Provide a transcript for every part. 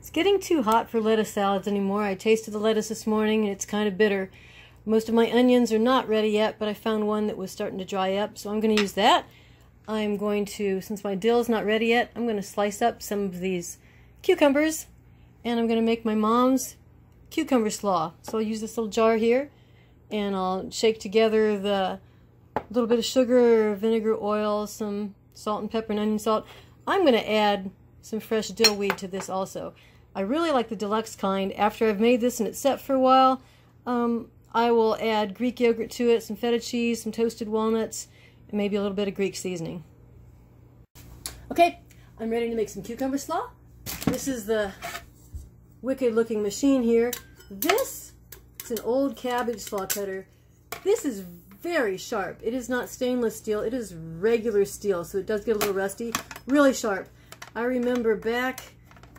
It's getting too hot for lettuce salads anymore. I tasted the lettuce this morning and it's kind of bitter. Most of my onions are not ready yet, but I found one that was starting to dry up, so I'm going to use that. I'm going to, since my dill's not ready yet, I'm going to slice up some of these cucumbers, and I'm going to make my mom's cucumber slaw. So I'll use this little jar here, and I'll shake together the little bit of sugar, vinegar, oil, some salt and pepper and onion salt. I'm going to add some fresh dill weed to this also. I really like the deluxe kind. After I've made this and it's set for a while, I will add Greek yogurt to it, some feta cheese, some toasted walnuts, and maybe a little bit of Greek seasoning. Okay, I'm ready to make some cucumber slaw. This is the wicked looking machine here. This is an old cabbage slaw cutter. This is very sharp. It is not stainless steel, it is regular steel, so it does get a little rusty. Really sharp. I remember back,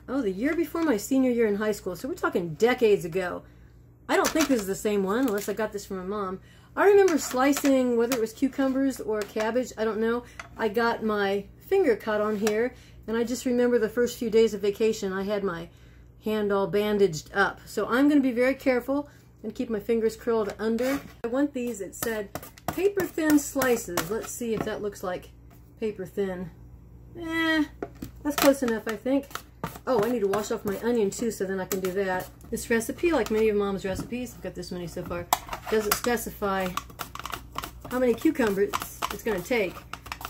the year before my senior year in high school, so we're talking decades ago. I don't think this is the same one, unless I got this from my mom. I remember slicing, whether it was cucumbers or cabbage, I don't know. I got my finger cut on here, and I just remember the first few days of vacation, I had my hand all bandaged up. So I'm going to be very careful and keep my fingers curled under. I want these, it said, paper thin slices. Let's see if that looks like paper thin. That's close enough, I think. Oh, I need to wash off my onion too, so then I can do that. This recipe, like many of Mom's recipes, I've got this many so far, doesn't specify how many cucumbers it's going to take.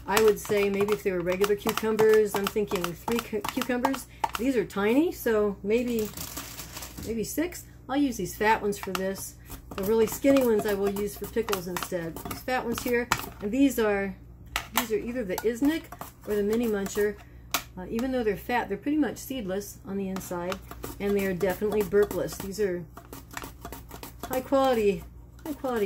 I would say maybe if they were regular cucumbers, I'm thinking 3 cucumbers. These are tiny, so maybe 6. I'll use these fat ones for this. The really skinny ones I will use for pickles instead. These fat ones here, and these are either the Isnik or the Mini Muncher. Even though they're fat, they're pretty much seedless on the inside, and they are definitely burpless. These are high quality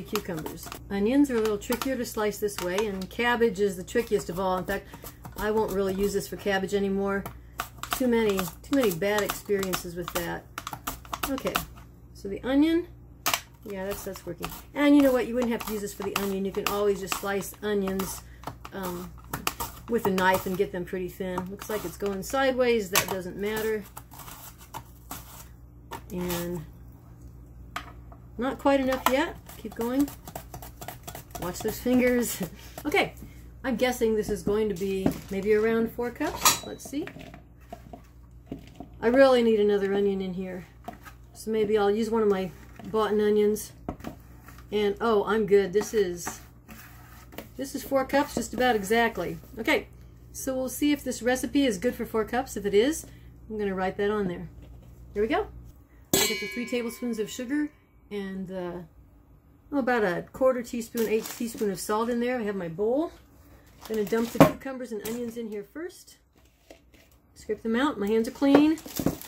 cucumbers. Onions are a little trickier to slice this way, and cabbage is the trickiest of all. In fact, I won't really use this for cabbage anymore. Too many bad experiences with that. Okay, so the onion, yeah, that's working. And you know what? You wouldn't have to use this for the onion. You can always just slice onions with a knife and get them pretty thin. Looks like it's going sideways. That doesn't matter. And not quite enough yet. Keep going. Watch those fingers. Okay, I'm guessing this is going to be maybe around 4 cups. Let's see. I really need another onion in here. So maybe I'll use one of my bought-in onions. And oh, I'm good. This is 4 cups, just about exactly. Okay, so we'll see if this recipe is good for 4 cups. If it is, I'm going to write that on there. Here we go. I get the 3 tablespoons of sugar and about a 1/4 teaspoon, 1/8 teaspoon of salt in there. I have my bowl. I'm going to dump the cucumbers and onions in here first. Scrape them out. My hands are clean.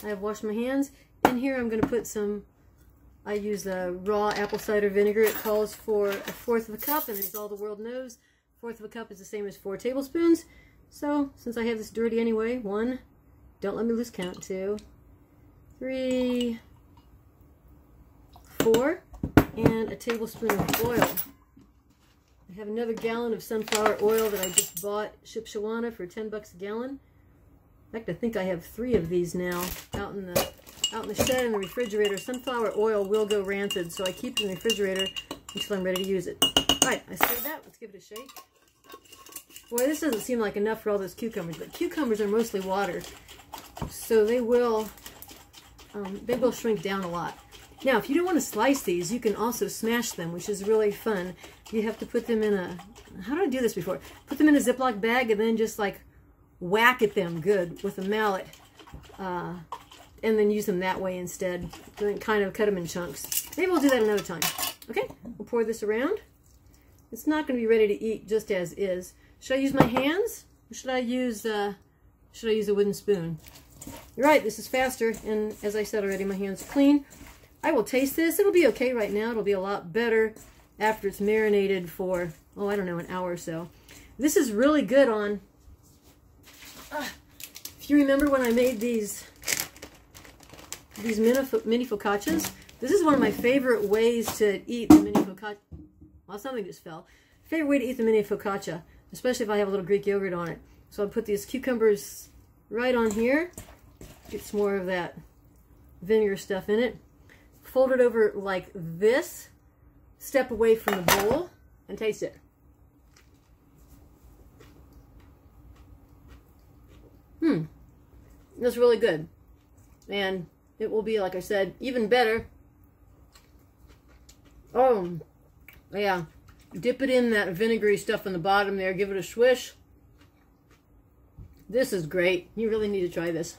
I have washed my hands. In here I'm going to put some, I use raw apple cider vinegar. It calls for 1/4 of a cup, and as all the world knows, 1/4 of a cup is the same as 4 tablespoons. So, since I have this dirty anyway, 1, don't let me lose count, 2, 3, 4, and a tablespoon of oil. I have another gallon of sunflower oil that I just bought, Shipshawana, for 10 bucks a gallon. In fact, I think I have 3 of these now out in the shed in the refrigerator. Sunflower oil will go rancid, so I keep it in the refrigerator until I'm ready to use it. Alright, I stirred that. Let's give it a shake. Boy, this doesn't seem like enough for all those cucumbers, but cucumbers are mostly water, so they will shrink down a lot. Now, if you don't want to slice these, you can also smash them, which is really fun. You have to put them in a, how did I do this before? Put them in a Ziploc bag and then just like whack at them good with a mallet. And then use them that way instead. And then kind of cut them in chunks. Maybe we'll do that another time. Okay, we'll pour this around. It's not going to be ready to eat just as is. Should I use my hands? Or should I use a wooden spoon? You're right, this is faster. And as I said already, my hands are clean. I will taste this. It'll be okay right now. It'll be a lot better after it's marinated for, I don't know, an hour or so. This is really good on, if you remember when I made these mini focaccias, this is one of my favorite ways to eat the mini focaccia. Well, something just fell. Favorite way to eat the mini focaccia, especially if I have a little Greek yogurt on it. So I'll put these cucumbers right on here. Get some more of that vinegar stuff in it. Fold it over like this. Step away from the bowl and taste it. That's really good. And it will be, like I said, even better. Oh, yeah. Dip it in that vinegary stuff on the bottom there. Give it a swish. This is great. You really need to try this.